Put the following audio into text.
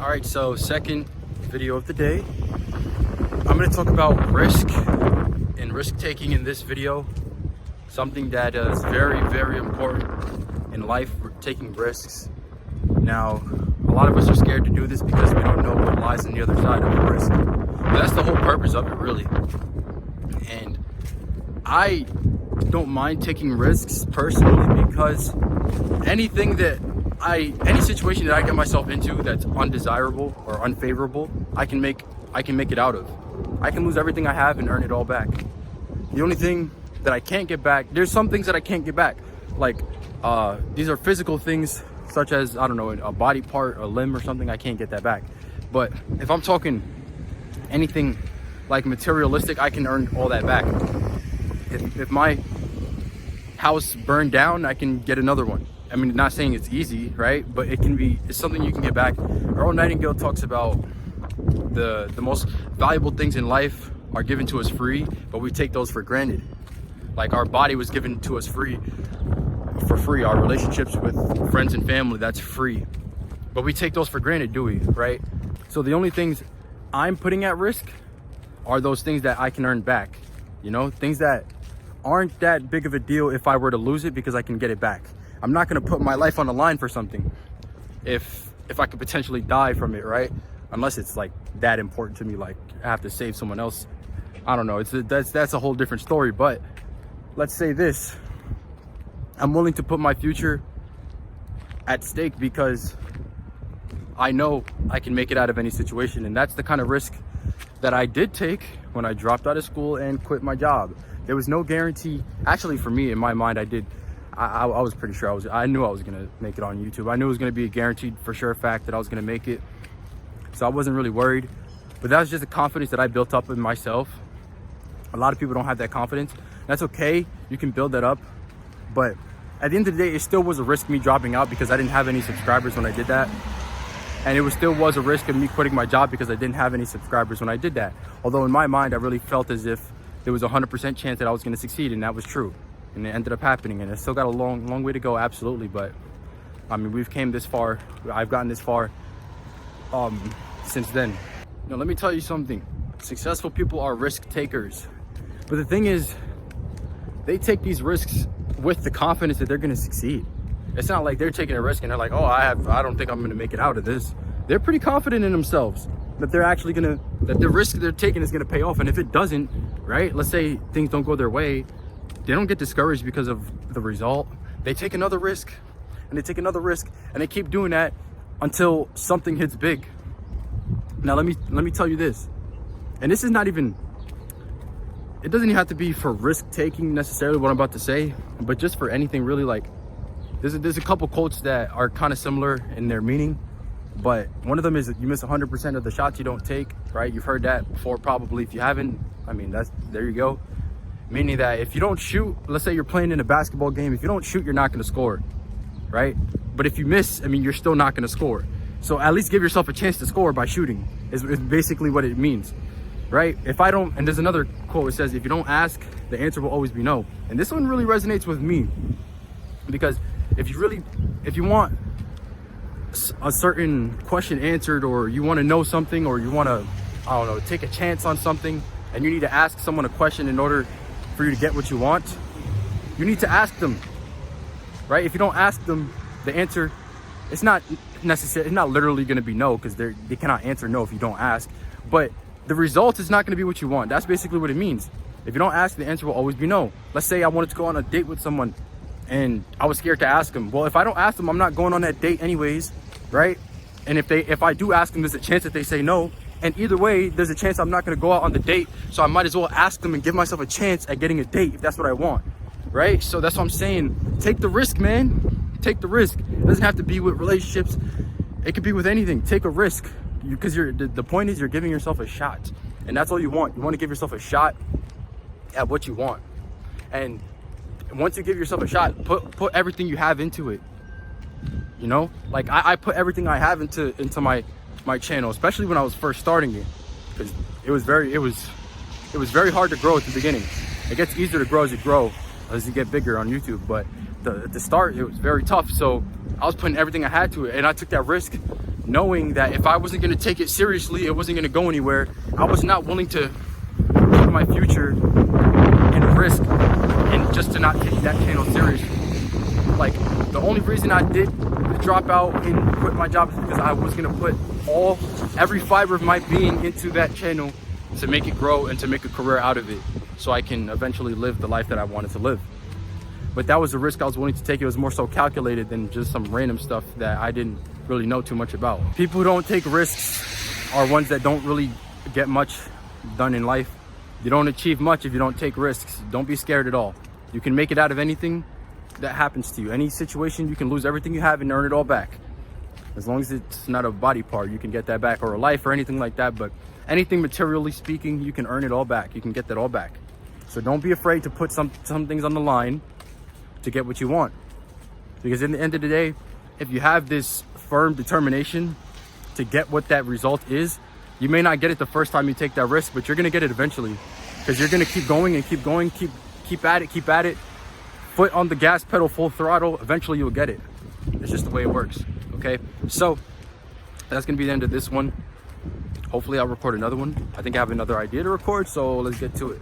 All right, so second video of the day. I'm going to talk about risk and risk taking in this video. Something that is very, very important in life, taking risks. Now, a lot of us are scared to do this because we don't know what lies on the other side of the risk. But that's the whole purpose of it, really. And I don't mind taking risks personally because any situation that I get myself into that's undesirable or unfavorable, I can make it out of. I can lose everything I have and earn it all back. The only thing that I can't get back, there's some things that I can't get back. Like these are physical things such as, I don't know, a body part, a limb or something, I can't get that back. But if I'm talking anything like materialistic, I can earn all that back. If my house burned down, I can get another one. I mean, not saying it's easy, right? But it's something you can get back. Earl Nightingale talks about the most valuable things in life are given to us free, but we take those for granted. Like our body was given to us for free. Our relationships with friends and family, that's free. But we take those for granted, do we, right? So the only things I'm putting at risk are those things that I can earn back. You know, things that aren't that big of a deal if I were to lose it because I can get it back. I'm not gonna put my life on the line for something if I could potentially die from it, right? Unless it's like that important to me, like I have to save someone else. I don't know, that's a whole different story. But let's say this, I'm willing to put my future at stake because I know I can make it out of any situation. And that's the kind of risk that I did take when I dropped out of school and quit my job. There was no guarantee. Actually, for me, in my mind, I was pretty sure I knew I was gonna make it on YouTube. I knew it was gonna be a guaranteed for sure fact that I was gonna make it. So I wasn't really worried, but that was just the confidence that I built up in myself. A lot of people don't have that confidence. That's okay, you can build that up. But at the end of the day, it still was a risk me dropping out because I didn't have any subscribers when I did that. And it still was a risk of me quitting my job because I didn't have any subscribers when I did that. Although in my mind, I really felt as if there was a 100% chance that I was gonna succeed, and that was true. And it ended up happening, and it's still got a long way to go, absolutely. But I mean, we've came this far. I've gotten this far since then. Now, let me tell you something. Successful people are risk takers. But the thing is, they take these risks with the confidence that they're gonna succeed. It's not like they're taking a risk and they're like, oh, I don't think I'm gonna make it out of this. They're pretty confident in themselves that they're actually that the risk they're taking is gonna pay off. And if it doesn't, right? Let's say things don't go their way, they don't get discouraged because of the result. They take another risk and they take another risk and they keep doing that until something hits big. Now let me tell you this, and this is not even, it doesn't even have to be for risk taking necessarily what I'm about to say, but just for anything really. Like there's a couple quotes that are kind of similar in their meaning, but one of them is that you miss 100% of the shots you don't take, right? You've heard that before probably. If you haven't, I mean, there you go. Meaning that if you don't shoot, let's say you're playing in a basketball game, if you don't shoot, you're not gonna score, right? But if you miss, I mean, you're still not gonna score. So at least give yourself a chance to score by shooting, is basically what it means, right? And there's another quote that says, if you don't ask, the answer will always be no. And this one really resonates with me because if you want a certain question answered, or you wanna know something, or you wanna, I don't know, take a chance on something, and you need to ask someone a question in order for you to get what you want, you need to ask them, right? If you don't ask them, the answer, it's not literally going to be no, because they cannot answer no if you don't ask, but the result is not going to be what you want. That's basically what it means. If you don't ask, the answer will always be no. Let's say I wanted to go on a date with someone and I was scared to ask them. Well, if I don't ask them, I'm not going on that date anyways, right? And if I do ask them, there's a chance that they say no. And either way, there's a chance I'm not gonna go out on the date. So I might as well ask them and give myself a chance at getting a date if that's what I want, right? So that's what I'm saying. Take the risk, man. Take the risk. It doesn't have to be with relationships. It could be with anything. Take a risk, because the point is you're giving yourself a shot. And that's all you want. You want to give yourself a shot at what you want. And once you give yourself a shot, put everything you have into it. You know, like I put everything I have into my channel, especially when I was first starting it, because it was very hard to grow at the beginning. It gets easier to grow as you get bigger on YouTube, but at the start it was very tough. So I was putting everything I had to it, and I took that risk knowing that if I wasn't going to take it seriously, it wasn't going to go anywhere. I was not willing to put my future in risk and just to not take that channel seriously. Like, the only reason I did drop out and quit my job is because I was going to put every fiber of my being into that channel to make it grow and to make a career out of it, so I can eventually live the life that I wanted to live. But that was a risk I was willing to take. It was more so calculated than just some random stuff that I didn't really know too much about. People who don't take risks are ones that don't really get much done in life. You don't achieve much if you don't take risks. Don't be scared at all. You can make it out of anything that happens to you. Any situation, you can lose everything you have and earn it all back. As long as it's not a body part, you can get that back, or a life or anything like that. But anything materially speaking, you can earn it all back. You can get that all back. So don't be afraid to put some things on the line to get what you want. Because in the end of the day, if you have this firm determination to get what that result is, you may not get it the first time you take that risk, but you're gonna get it eventually. Because you're gonna keep going and keep going, keep at it. Foot on the gas pedal, full throttle, eventually you'll get it. It's just the way it works, okay? So that's gonna be the end of this one. Hopefully I'll record another one. I think I have another idea to record, so let's get to it.